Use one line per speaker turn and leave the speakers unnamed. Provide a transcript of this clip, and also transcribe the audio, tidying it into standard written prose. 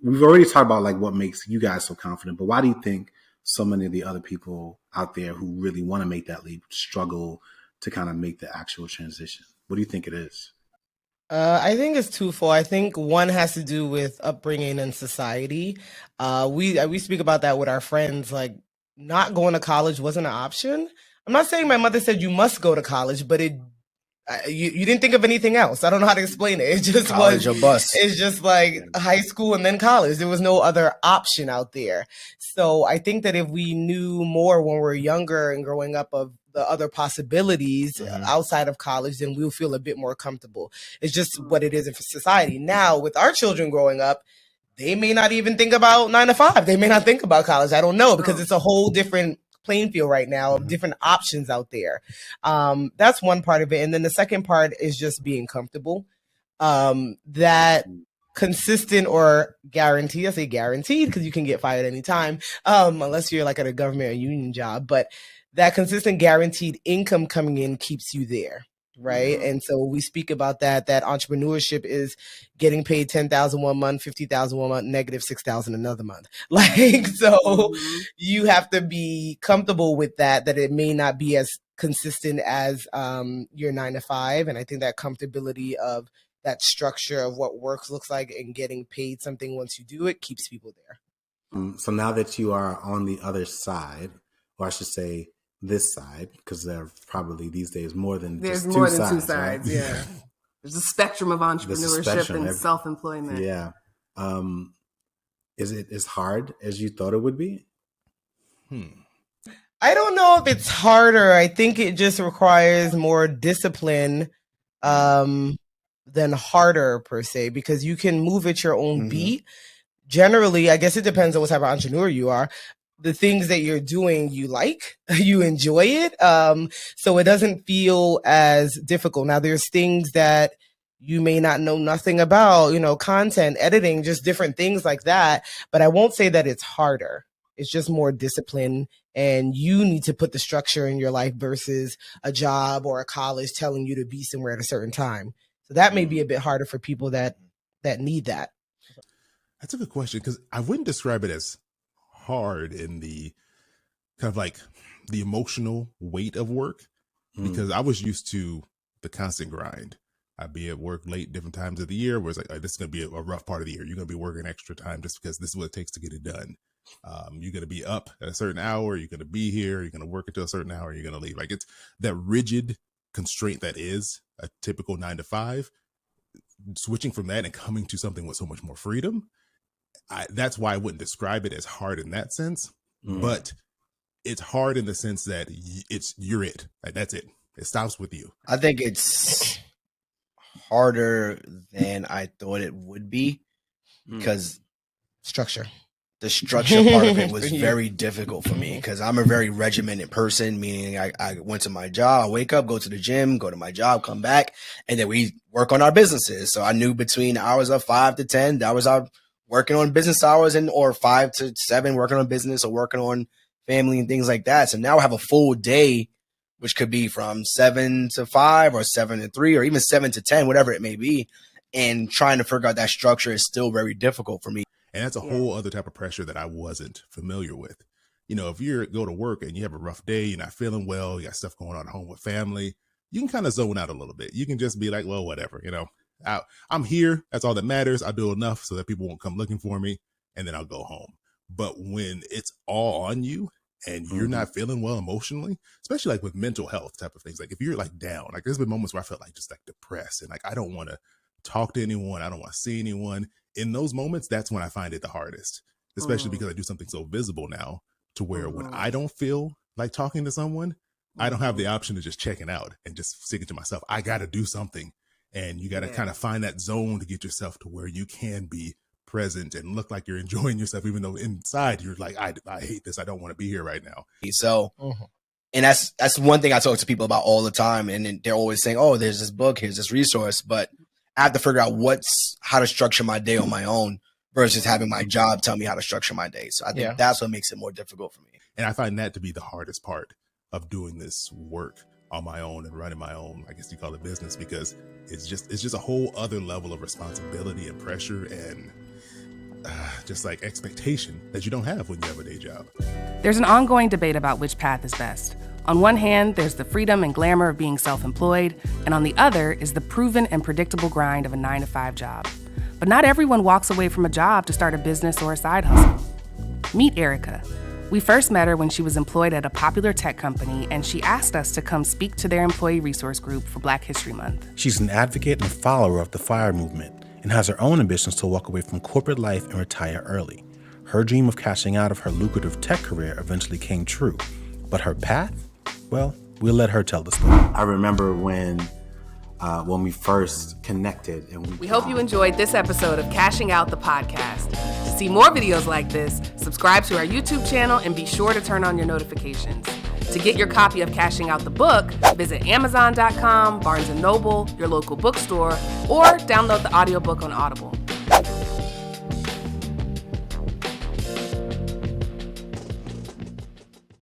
we've already talked about like what makes you guys so confident, but why do you think so many of the other people out there who really want to make that leap struggle to kind of make the actual transition? What do you think it is?
I think it's twofold. I think one has to do with upbringing and society. We speak about that with our friends. Like, not going to college wasn't an option. I'm not saying my mother said you must go to college, but you didn't think of anything else. I don't know how to explain it. It just
College
was
or bust.
It's just like high school and then college. There was no other option out there. So I think that if we knew more when we were younger and growing up of the other possibilities outside of college, then we'll feel a bit more comfortable. It's just what it is in society. Now, with our children growing up, they may not even think about 9 to 5. They may not think about college. I don't know, because it's a whole different playing field right now, different options out there. That's one part of it. And then the second part is just being comfortable. That consistent or guarantee, I say guaranteed because you can get fired anytime, unless you're like at a government or union job, but that consistent guaranteed income coming in keeps you there. Right. And so we speak about that entrepreneurship is getting paid 10,000 one month, 50,000 one month, negative 6,000 another month. Like, so you have to be comfortable with that it may not be as consistent as your 9 to 5. And I think that comfortability of that structure of what work looks like and getting paid something once you do it keeps people there.
So now that you are on the other side, or I should say this side, because there are probably these days more than
there's
just
more
two
than
sides,
two sides.
right?
Yeah, there's a spectrum of entrepreneurship and self-employment.
Yeah, is it as hard as you thought it would be?
I don't know if it's harder. I think it just requires more discipline than harder per se, because you can move at your own beat. Generally, I guess it depends on what type of entrepreneur you are. The things that you're doing, you like, you enjoy it. So it doesn't feel as difficult. Now, there's things that you may not know nothing about, content, editing, just different things like that. But I won't say that it's harder. It's just more discipline, and you need to put the structure in your life versus a job or a college telling you to be somewhere at a certain time. So that may be a bit harder for people that need that.
That's a good question, because I wouldn't describe it as hard in the kind of like the emotional weight of work, because I was used to the constant grind. I'd be at work late different times of the year where it's like, this is going to be a rough part of the year. You're going to be working extra time just because this is what it takes to get it done. You're going to be up at a certain hour. You're going to be here. You're going to work until a certain hour. You're going to leave. Like, it's that rigid constraint that is a typical 9 to 5. Switching from that and coming to something with so much more freedom, that's why I wouldn't describe it as hard in that sense, but it's hard in the sense that you're it. Like, that's it. It stops with you.
I think it's harder than I thought it would be, because the structure part of it was very difficult for me, because I'm a very regimented person, meaning I went to my job, I wake up, go to the gym, go to my job, come back, and then we work on our businesses. So I knew between hours of 5 to 10, that was our working on business hours, or 5 to 7 working on business or working on family and things like that. So now I have a full day, which could be from 7 to 5 or 7 to 3 or even 7 to 10, whatever it may be. And trying to figure out that structure is still very difficult for me.
And that's a whole other type of pressure that I wasn't familiar with. If you go to work and you have a rough day, you're not feeling well, you got stuff going on at home with family, you can kind of zone out a little bit. You can just be like, well, whatever, I'm here. That's all that matters. I'll do enough so that people won't come looking for me, and then I'll go home. But when it's all on you and you're not feeling well emotionally, especially like with mental health type of things, like if you're like down, like there's been moments where I felt like just like depressed and like I don't want to talk to anyone. I don't want to see anyone. In those moments, that's when I find it the hardest, especially because I do something so visible now to where when I don't feel like talking to someone, I don't have the option of just checking out and just sticking to myself. I got to do something. And you got to kind of find that zone to get yourself to where you can be present and look like you're enjoying yourself, even though inside you're like, I hate this. I don't want to be here right now.
So, and that's one thing I talk to people about all the time. And they're always saying, oh, there's this book, here's this resource. But I have to figure out how to structure my day on my own versus having my job tell me how to structure my day. So I think that's what makes it more difficult for me.
And I find that to be the hardest part of doing this work on my own and running my own, I guess you call it business, because it's just a whole other level of responsibility and pressure. And just like expectation that you don't have when you have a day job.
There's an ongoing debate about which path is best. On one hand, there's the freedom and glamour of being self-employed, and on the other is the proven and predictable grind of a 9-to-5 job. But not everyone walks away from a job to start a business or a side hustle. Meet Erica. We first met her when she was employed at a popular tech company, and she asked us to come speak to their employee resource group for Black History Month.
She's an advocate and follower of the FIRE movement and has her own ambitions to walk away from corporate life and retire early. Her dream of cashing out of her lucrative tech career eventually came true. But her path? Well, we'll let her tell the story. I remember when we first connected. And
we hope you enjoyed this episode of Cashing Out the Podcast. To see more videos like this, subscribe to our YouTube channel and be sure to turn on your notifications. To get your copy of Cashing Out the book, visit Amazon.com, Barnes & Noble, your local bookstore, or download the audiobook on Audible.